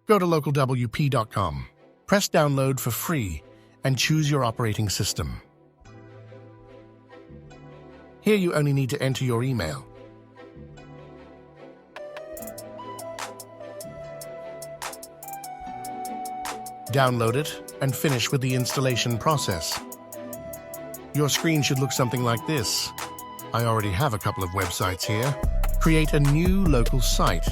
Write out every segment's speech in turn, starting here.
Go to localwp.com, press download for free, and choose your operating system. Here you only need to enter your email. Download it and finish with the installation process. Your screen should look something like this. I already have a couple of websites here. Create a new local site.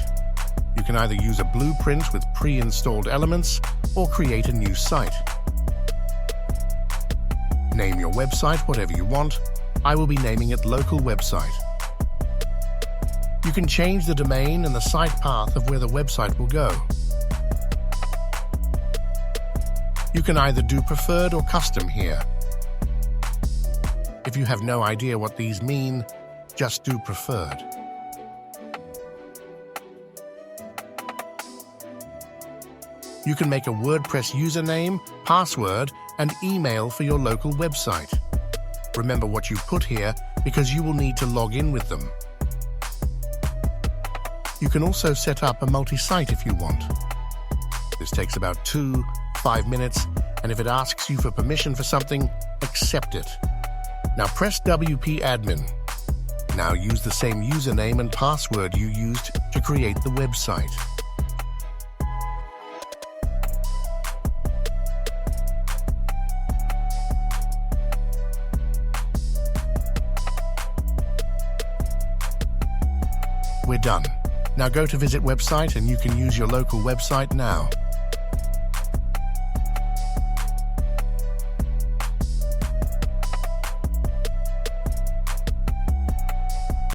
You can either use a blueprint with pre-installed elements or create a new site. Name your website whatever you want. I will be naming it Local Website. You can change the domain and the site path of where the website will go. You can either do preferred or custom here. If you have no idea what these mean, just do preferred. You can make a WordPress username, password, and email for your local website. Remember what you put here because you will need to log in with them. You can also set up a multi-site if you want. This takes about 2-5 minutes, and if it asks you for permission for something, accept it. Now press WP Admin. Now use the same username and password you used to create the website. We're done. Now go to visit website and you can use your local website now.